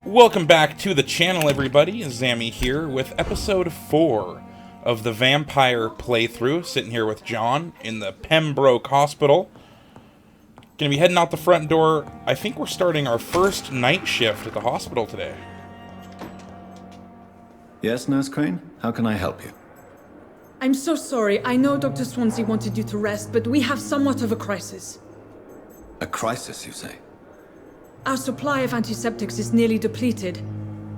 Welcome back to the channel, everybody. Zammy here with episode 4 of the Vampyr playthrough. Sitting here with John in the Pembroke Hospital. Gonna be heading out the front door. I think we're starting our first night shift at the hospital today. Yes, Nurse Crane? How can I help you? I'm so sorry. I know Dr. Swansea wanted you to rest, but we have somewhat of a crisis. A crisis, you say? Our supply of antiseptics is nearly depleted.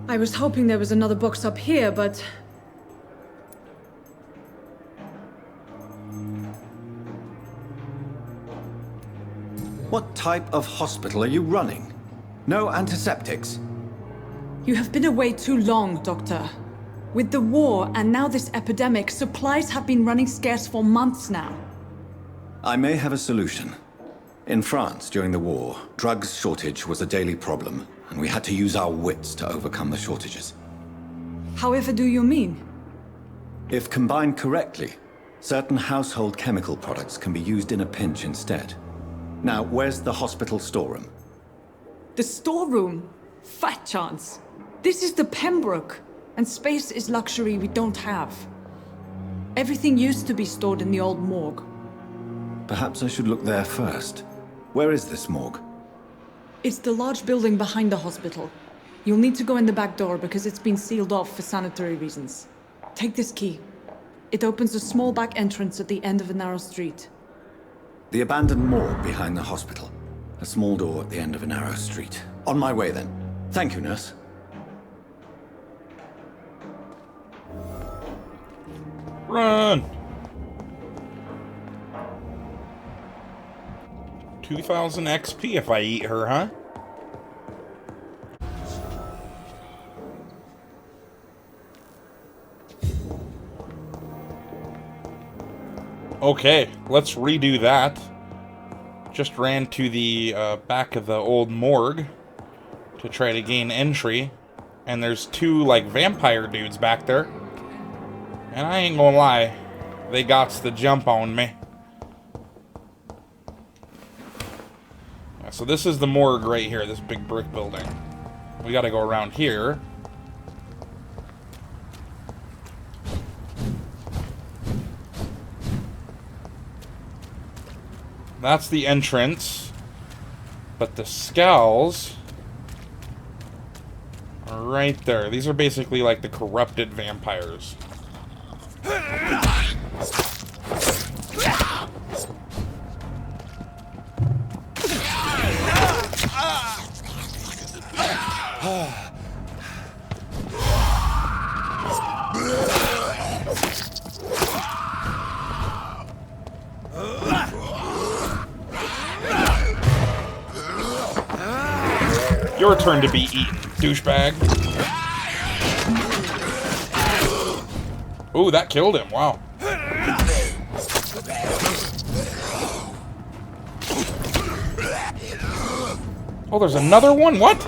I was hoping there was another box up here, but... What type of hospital are you running? No antiseptics? You have been away too long, Doctor. With the war and now this epidemic, supplies have been running scarce for months now. I may have a solution. In France, during the war, drugs shortage was a daily problem, and we had to use our wits to overcome the shortages. However do you mean? If combined correctly, certain household chemical products can be used in a pinch instead. Now, where's the hospital storeroom? The storeroom? Fat chance. This is the Pembroke, and space is luxury we don't have. Everything used to be stored in the old morgue. Perhaps I should look there first. Where is this morgue? It's the large building behind the hospital. You'll need to go in the back door because it's been sealed off for sanitary reasons. Take this key. It opens a small back entrance at the end of a narrow street. The abandoned morgue behind the hospital. A small door at the end of a narrow street. On my way then. Thank you, nurse. Run! 2,000 XP if I eat her, huh? Okay, let's redo that. Just ran to the back of the old morgue to try to gain entry. And there's two, like, vampire dudes back there. And I ain't gonna lie, they gots the jump on me. So this is the morgue right here, this big brick building. We gotta go around here. That's the entrance. But the Skals are right there. These are basically like the corrupted vampires. Your turn to be eaten, douchebag. Ooh, that killed him. Wow. Oh, there's another one? What?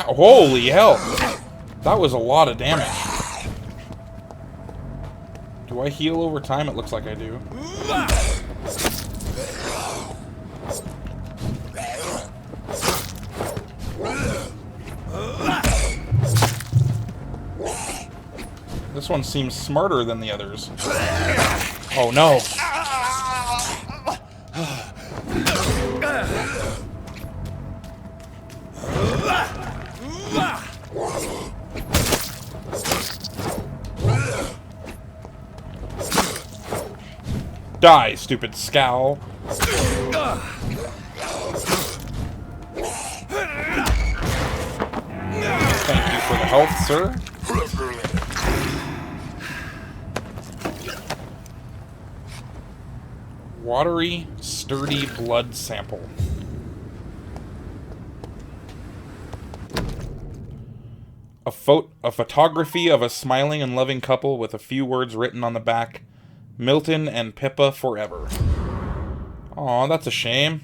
Holy hell! That was a lot of damage. Do I heal over time? It looks like I do. This one seems smarter than the others. Oh no! Die, stupid scowl. Thank you for the health, sir. Watery, sturdy blood sample. A photography of a smiling and loving couple with a few words written on the back. Milton and Pippa forever. Aw, that's a shame.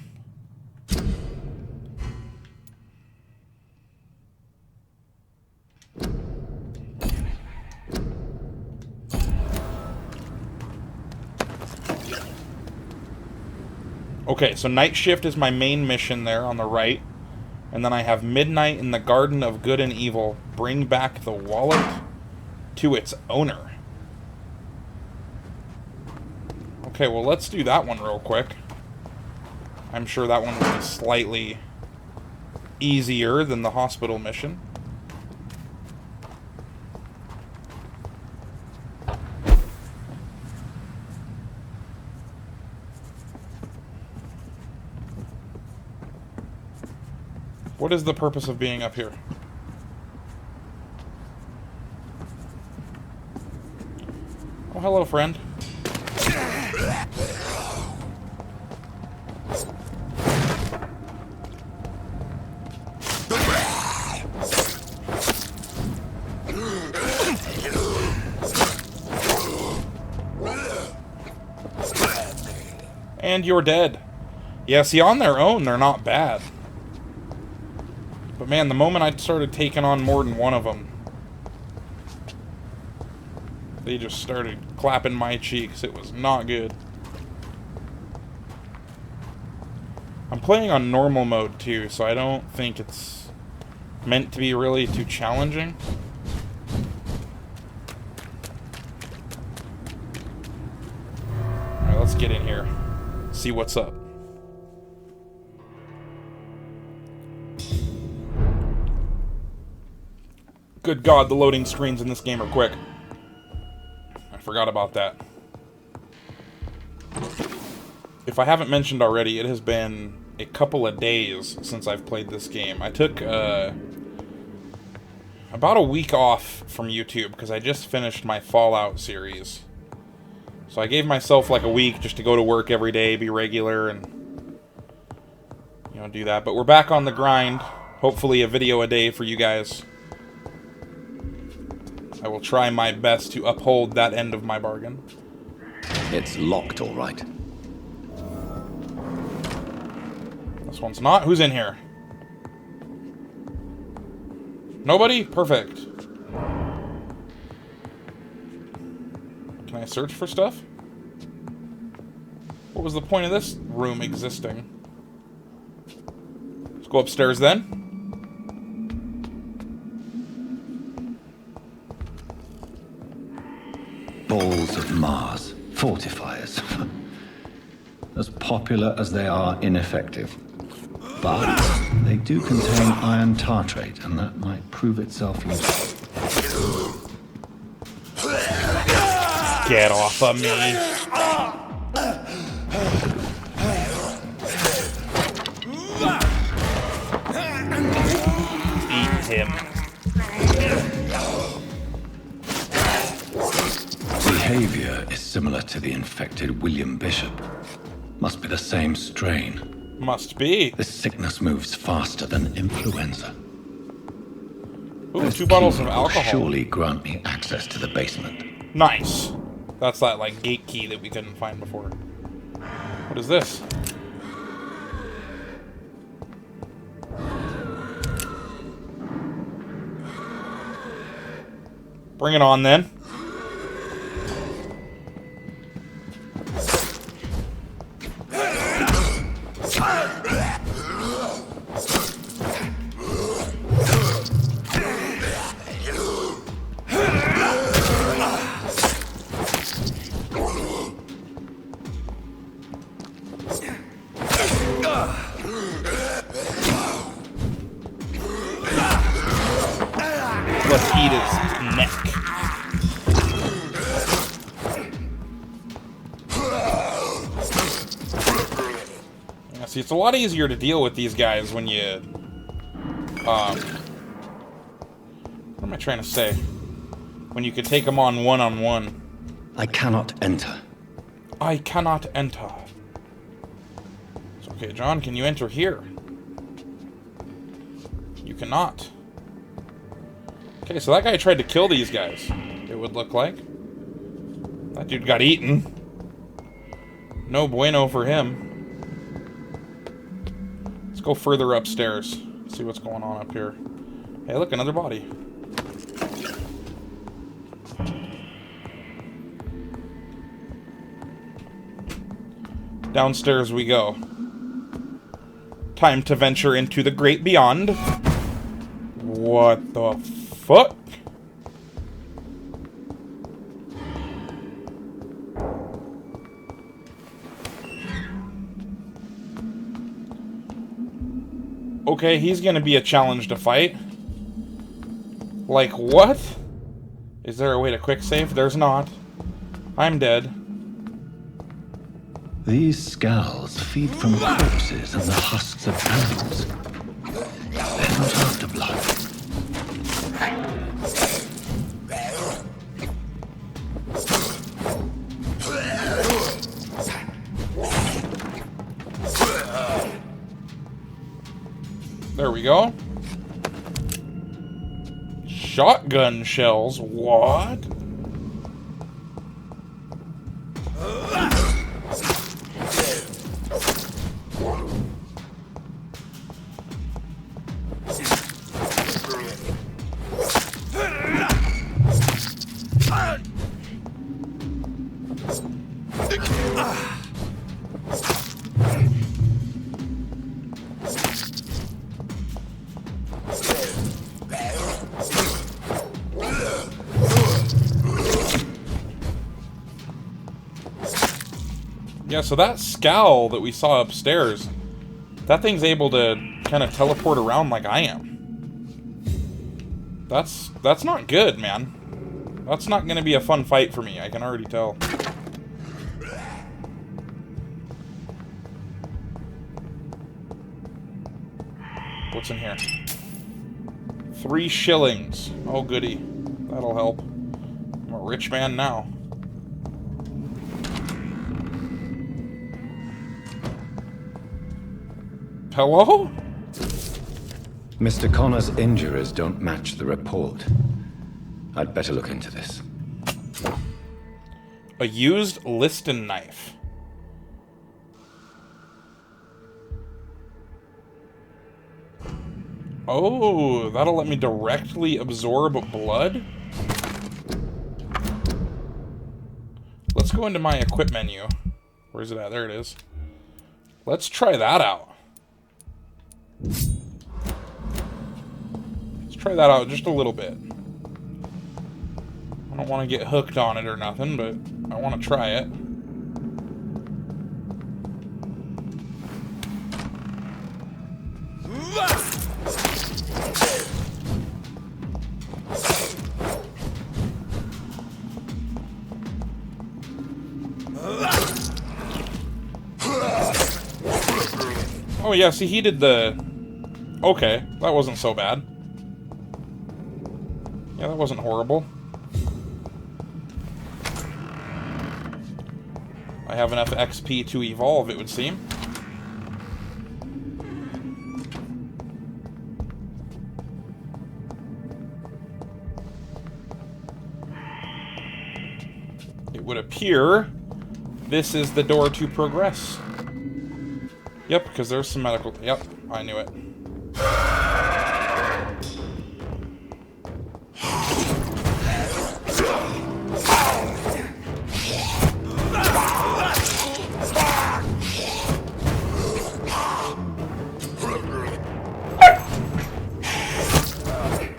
Okay, so night shift is my main mission there on the right. And then I have midnight in the Garden of Good and Evil. Bring back the wallet to its owner. Okay, well, let's do that one real quick. I'm sure that one will be slightly easier than the hospital mission. What is the purpose of being up here? Oh, hello, friend. And you're dead. Yeah, see, on their own, they're not bad. But man, the moment I started taking on more than one of them, they just started clapping my cheeks. It was not good. I'm playing on normal mode too, so I don't think it's meant to be really too challenging. Alright, let's get in here. See what's up. Good God, the loading screens in this game are quick. I forgot about that. If I haven't mentioned already, it has been a couple of days since I've played this game. I took about a week off from YouTube because I just finished my Fallout series. So I gave myself like a week just to go to work every day, be regular, and do that. But we're back on the grind. Hopefully a video a day for you guys. I will try my best to uphold that end of my bargain. It's locked, all right. This one's not. Who's in here? Nobody? Perfect. Can I search for stuff? What was the point of this room existing? Let's go upstairs then. Balls of Mars. Fortifiers. As popular as they are ineffective. But they do contain iron tartrate, and that might prove itself useful. Get off of me. Eat him. Behavior is similar to the infected William Bishop. Must be the same strain. Must be. This sickness moves faster than influenza. Ooh, This 2 bottles key of will alcohol. surely grant me access to the basement. Nice. That's that, like, gate key that we couldn't find before. What is this? Bring it on, then. Let's eat his neck. Yeah, see, it's a lot easier to deal with these guys when you... what am I trying to say? When you could take them on one-on-one. I cannot enter. I cannot enter. Okay, John, can you enter here? You cannot. Okay, so that guy tried to kill these guys, it would look like. That dude got eaten. No bueno for him. go further upstairs. See what's going on up here. Hey, look, another body. Downstairs we go. Time to venture into the great beyond. What the fuck? Okay, he's gonna be a challenge to fight. Like, what? Is there a way to quick save? There's not. I'm dead. These Skals feed from corpses and the husks of animals. They're not after blood. There we go. Shotgun shells? What? Yeah, so that Skal that we saw upstairs, that thing's able to kind of teleport around like I am. That's not good, man. That's not going to be a fun fight for me, I can already tell. What's in here? 3 shillings. Oh, goody. That'll help. I'm a rich man now. Hello? Mr. Connor's injuries don't match the report. I'd better look into this. A used Liston knife. Oh, that'll let me directly absorb blood? Let's go into my equip menu. Where's it at? There it is. Let's try that out. Let's try that out just a little bit. I don't want to get hooked on it or nothing, but I want to try it. Oh yeah, see, he did the... Okay, that wasn't so bad. Yeah, that wasn't horrible. I have enough XP to evolve, it would seem. It would appear this is the door to progress. Yep, because there's some medical... Yep, I knew it.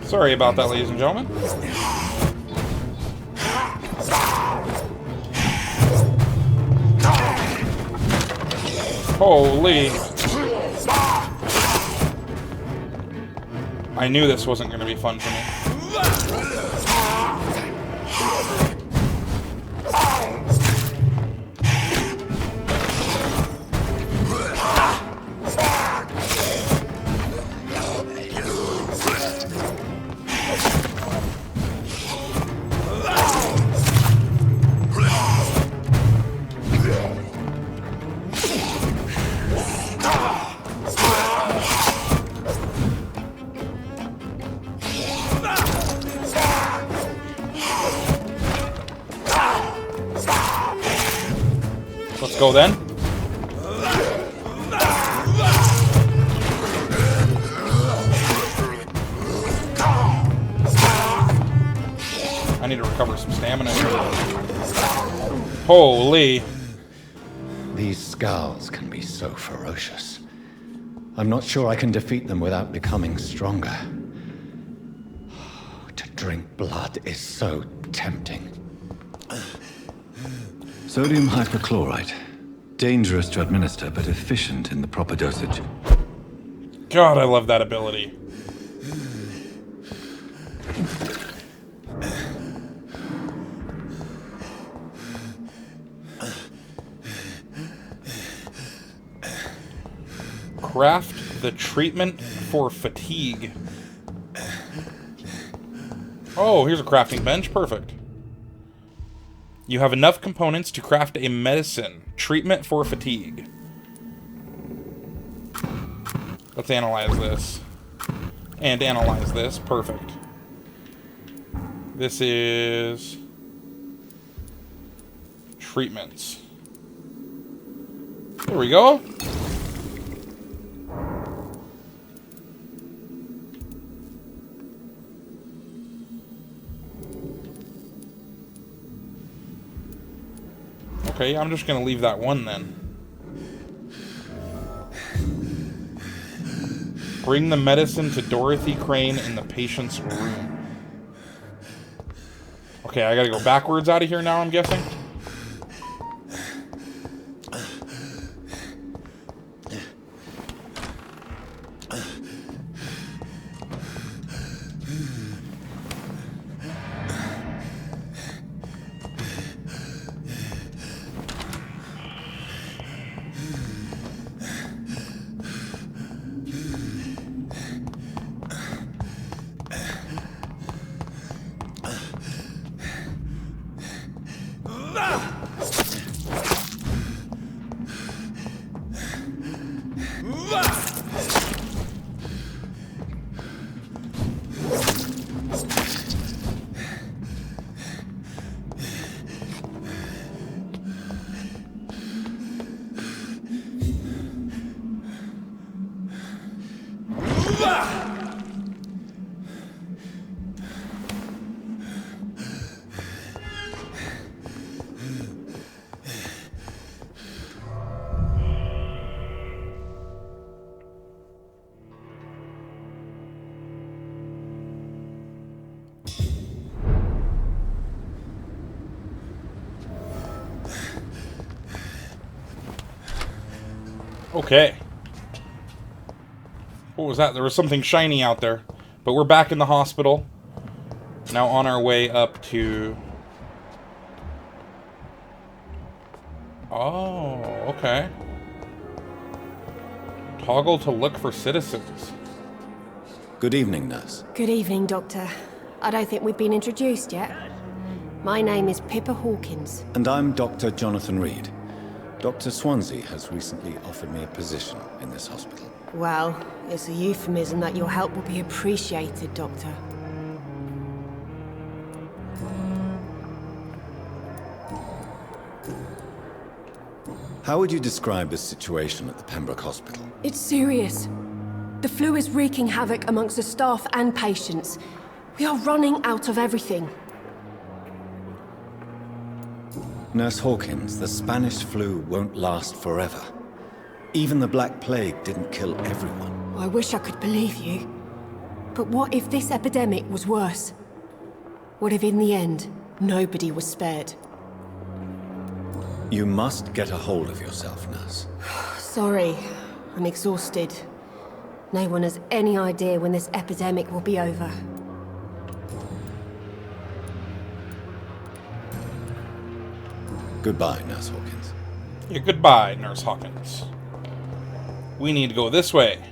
Sorry about that, ladies and gentlemen. Holy. I knew this wasn't going to be fun for me. Let's go then. some stamina. Holy. These Skals can be so ferocious. I'm not sure I can defeat them without becoming stronger. To drink blood is so tempting. Sodium hypochlorite. Dangerous to administer, but efficient in the proper dosage. God, I love that ability. Craft the treatment for fatigue. Oh, here's a crafting bench. Perfect. You have enough components to craft a medicine. Treatment for fatigue. Let's analyze this. And analyze this. Perfect. This is... treatments. There we go. Okay, I'm just gonna leave that one then. Bring the medicine to Dorothy Crane in the patient's room. Okay, I gotta go backwards out of here now, I'm guessing. Okay. What was that? There was something shiny out there. But we're back in the hospital. Now on our way up to... Oh, okay. Toggle to look for citizens. Good evening, nurse. Good evening, Doctor. I don't think we've been introduced yet. My name is Pippa Hawkins. And I'm Dr. Jonathan Reed. Dr. Swansea has recently offered me a position in this hospital. Well, it's a euphemism that your help will be appreciated, Doctor. How would you describe the situation at the Pembroke Hospital? It's serious. The flu is wreaking havoc amongst the staff and patients. We are running out of everything. Nurse Hawkins, the Spanish flu won't last forever. Even the Black Plague didn't kill everyone. I wish I could believe you. But what if this epidemic was worse? What if in the end, nobody was spared? You must get a hold of yourself, nurse. Sorry, I'm exhausted. No one has any idea when this epidemic will be over. Goodbye, Nurse Hawkins. Yeah, goodbye, Nurse Hawkins. We need to go this way.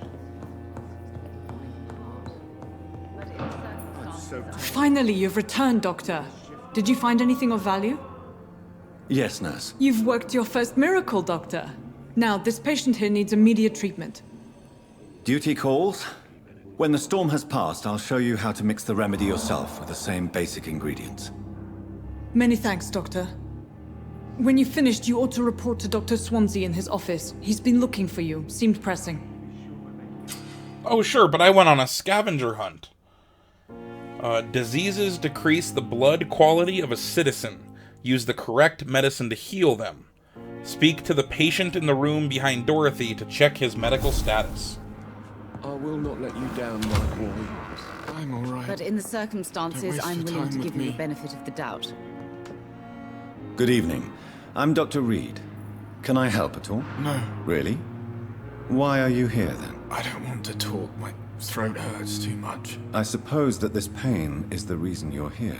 Finally, you've returned, Doctor. Did you find anything of value? Yes, nurse. You've worked your first miracle, Doctor. Now, this patient here needs immediate treatment. Duty calls. When the storm has passed, I'll show you how to mix the remedy yourself with the same basic ingredients. Many thanks, Doctor. When you've finished, you ought to report to Dr. Swansea in his office. He's been looking for you. Seemed pressing. Oh, sure, but I went on a scavenger hunt. Diseases decrease the blood quality of a citizen. Use the correct medicine to heal them. Speak to the patient in the room behind Dorothy to check his medical status. I will not let you down, my boy. I'm all right. But in the circumstances, Don't waste I'm your willing time to with give you me. the benefit of the doubt. Good evening. I'm Dr. Reed. Can I help at all? No, Really? Why are you here then? I don't want to talk. My throat hurts too much. I suppose that this pain is the reason you're here.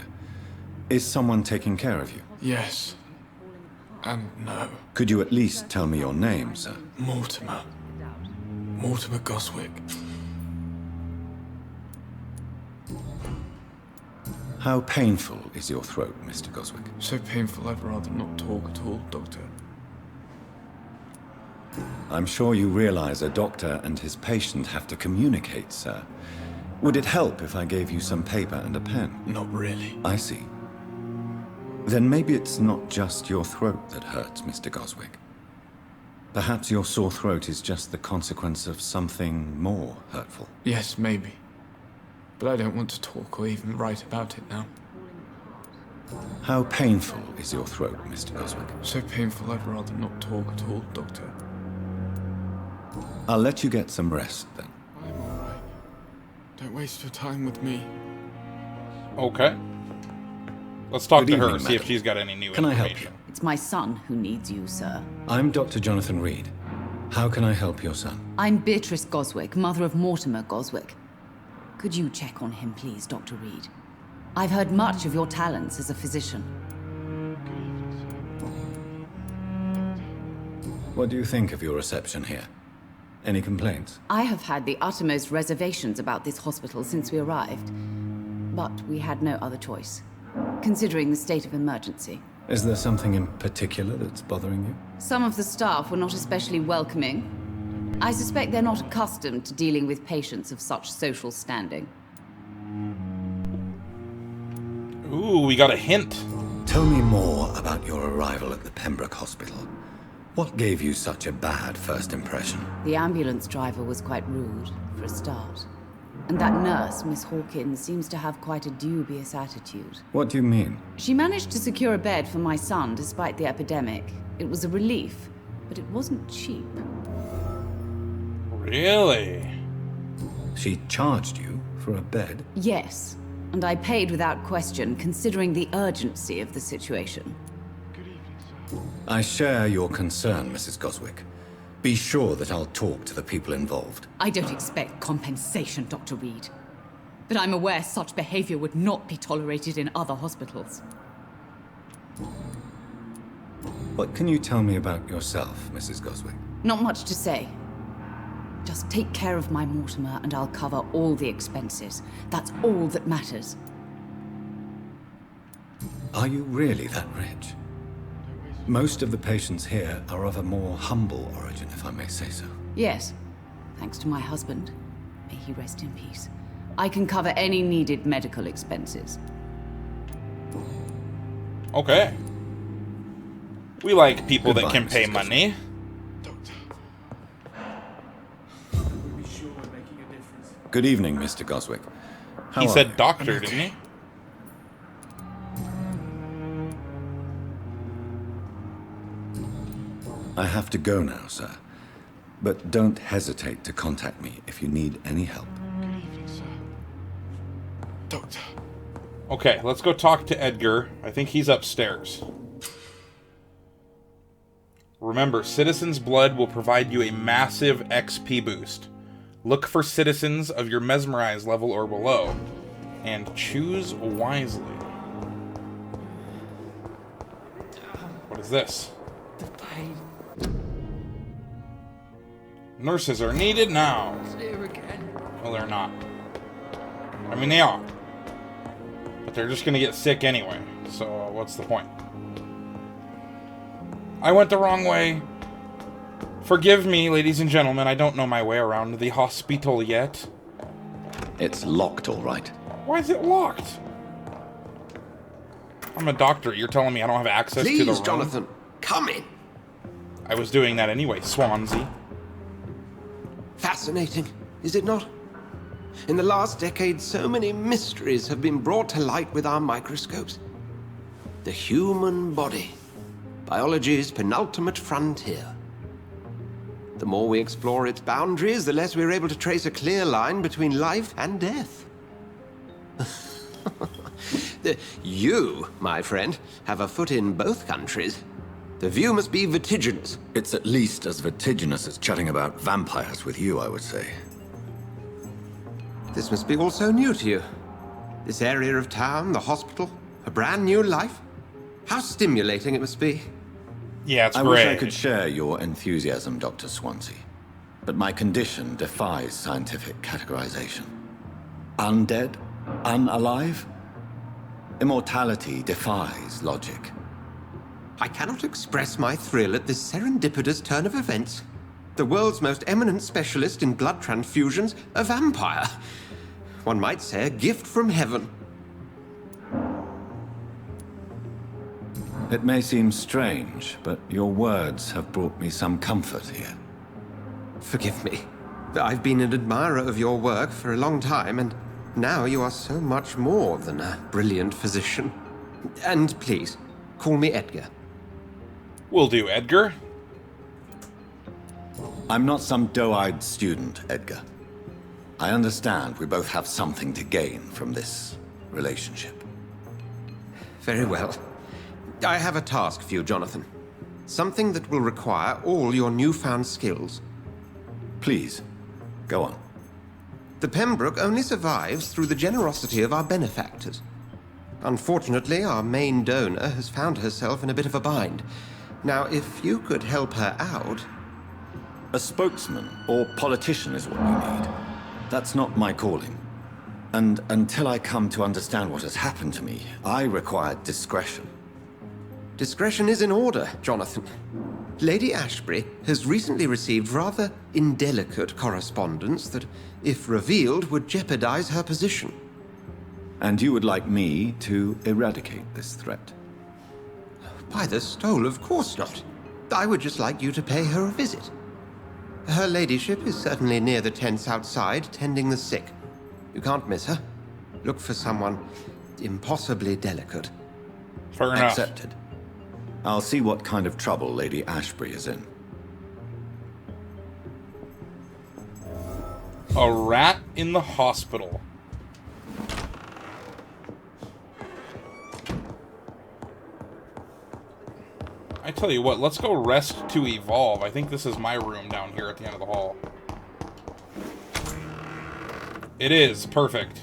Is someone taking care of you? Yes. And no. Could you at least tell me your name, sir? Mortimer. Mortimer Goswick. How painful is your throat, Mr. Goswick? So painful I'd rather not talk at all, Doctor. I'm sure you realize a doctor and his patient have to communicate, sir. Would it help if I gave you some paper and a pen? Not really. I see. Then maybe it's not just your throat that hurts, Mr. Goswick. Perhaps your sore throat is just the consequence of something more hurtful. Yes, maybe. But I don't want to talk or even write about it now. How painful is your throat, Mr. Goswick? So painful I'd rather not talk at all, Doctor. I'll let you get some rest then. I'm all right. Don't waste your time with me. Okay. Let's talk Good to her, evening, see if madam. she's got any new Can I information. help you? It's my son who needs you, sir. I'm Dr. Jonathan Reed. How can I help your son? I'm Beatrice Goswick, mother of Mortimer Goswick. Could you check on him, please, Dr. Reed? I've heard much of your talents as a physician. What do you think of your reception here? Any complaints? I have had the uttermost reservations about this hospital since we arrived. But we had no other choice, considering the state of emergency. Is there something in particular that's bothering you? Some of the staff were not especially welcoming. I suspect they're not accustomed to dealing with patients of such social standing. Ooh, we got a hint. Tell me more about your arrival at the Pembroke Hospital. What gave you such a bad first impression? The ambulance driver was quite rude, for a start. And that nurse, Miss Hawkins, seems to have quite a dubious attitude. What do you mean? She managed to secure a bed for my son despite the epidemic. It was a relief, but it wasn't cheap. Really? She charged you for a bed? Yes, and I paid without question, considering the urgency of the situation. I share your concern, Mrs. Goswick. Be sure that I'll talk to the people involved. I don't expect compensation, Dr. Reed. But I'm aware such behavior would not be tolerated in other hospitals. What can you tell me about yourself, Mrs. Goswick? Not much to say. Just take care of my Mortimer and I'll cover all the expenses. That's all that matters. Are you really that rich? Most of the patients here are of a more humble origin, if I may say so. Yes, thanks to my husband. May he rest in peace. I can cover any needed medical expenses. Okay. We like people that Goodbye, can pay Mrs. money. Doctor. Be sure we're making a difference. Good evening, Mr. Goswick. How He are said you? doctor, I'm didn't okay. he? I have to go now, sir. But don't hesitate to contact me if you need any help. Good evening, sir. Doctor. Okay, let's go talk to Edgar. I think he's upstairs. Remember, Citizen's Blood will provide you a massive XP boost. Look for citizens of your mesmerized level or below, and choose wisely. What is this? The pain. Nurses are needed now. It's here again. Well, they're not. I mean, they are. But they're just gonna get sick anyway, so what's the point? I went the wrong way. Forgive me, ladies and gentlemen, I don't know my way around the hospital yet. It's locked, all right. Why is it locked? I'm a doctor, you're telling me I don't have access to the Please, room? Jonathan, come in. I was doing that anyway, Swansea. Fascinating, is it not? In the last decade, so many mysteries have been brought to light with our microscopes. The human body, biology's penultimate frontier. The more we explore its boundaries, the less we're able to trace a clear line between life and death. You, my friend, have a foot in both countries. The view must be vertiginous. It's at least as vertiginous as chatting about vampires with you, I would say. This must be all so new to you. This area of town, the hospital, a brand new life. How stimulating it must be. Yeah, it's I great. wish I could share your enthusiasm, Dr. Swansea. But my condition defies scientific categorization. Undead? Unalive? Immortality defies logic. I cannot express my thrill at this serendipitous turn of events. The world's most eminent specialist in blood transfusions, a vampire. One might say a gift from heaven. It may seem strange, but your words have brought me some comfort here. Forgive me. I've been an admirer of your work for a long time, and now you are so much more than a brilliant physician. And please, call me Edgar. Will do, Edgar. I'm not some doe-eyed student, Edgar. I understand we both have something to gain from this relationship. Very well. I have a task for you, Jonathan. Something that will require all your newfound skills. Please, go on. The Pembroke only survives through the generosity of our benefactors. Unfortunately, our main donor has found herself in a bit of a bind. Now, if you could help her out... A spokesman or politician is what you need. That's not my calling. And until I come to understand what has happened to me, I require discretion. Discretion is in order, Jonathan. Lady Ashbury has recently received rather indelicate correspondence that, if revealed, would jeopardize her position. And you would like me to eradicate this threat? By the stole, of course not. I would just like you to pay her a visit. Her ladyship is certainly near the tents outside, tending the sick. You can't miss her. Look for someone impossibly delicate. Fair enough. Accepted. I'll see what kind of trouble Lady Ashbury is in. A rat in the hospital. I tell you what, let's go rest to evolve. I think this is my room down here at the end of the hall. It is. Perfect.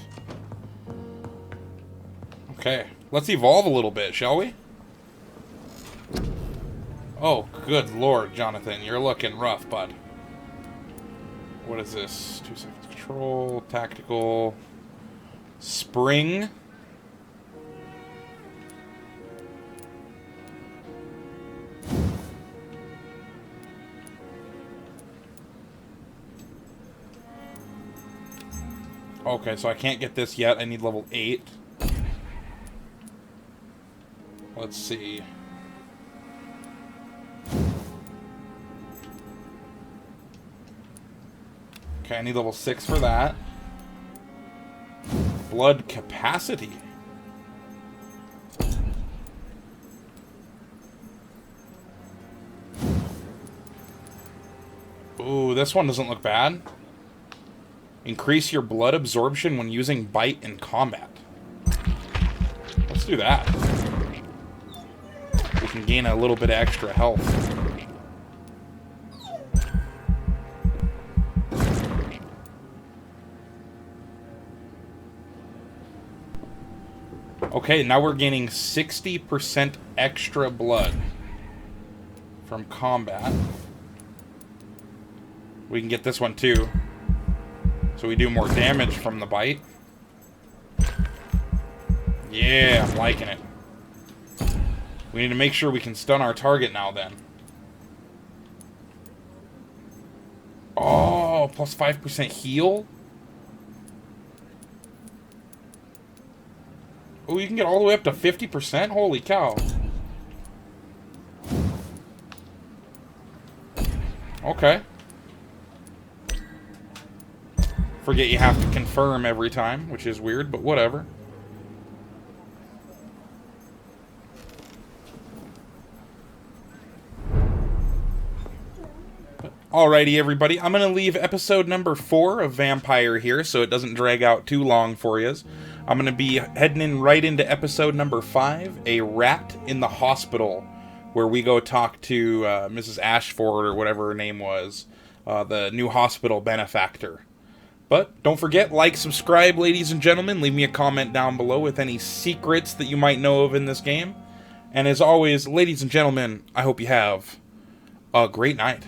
Okay. Let's evolve a little bit, shall we? Oh, good lord, Jonathan. You're looking rough, bud. What is this? 2 seconds control, tactical, spring. Okay, so I can't get this yet. I need level 8. Let's see. Okay, I need level 6 for that. Blood capacity. Ooh, this one doesn't look bad. Increase your blood absorption when using bite in combat. Let's do that. We can gain a little bit of extra health. Okay, now we're gaining 60% extra blood from combat. We can get this one too. So we do more damage from the bite. Yeah, I'm liking it. We need to make sure we can stun our target now then. Oh, plus 5% heal? Oh, you can get all the way up to 50%? Holy cow. Okay. Forget you have to confirm every time, which is weird, but whatever. Alrighty, everybody. I'm going to leave episode number 4 of Vampyr here so it doesn't drag out too long for you. I'm going to be heading in right into episode number 5, A Rat in the Hospital, where we go talk to Mrs. Ashford, or whatever her name was, the new hospital benefactor. But don't forget, like, subscribe, ladies and gentlemen. Leave me a comment down below with any secrets that you might know of in this game. And as always, ladies and gentlemen, I hope you have a great night.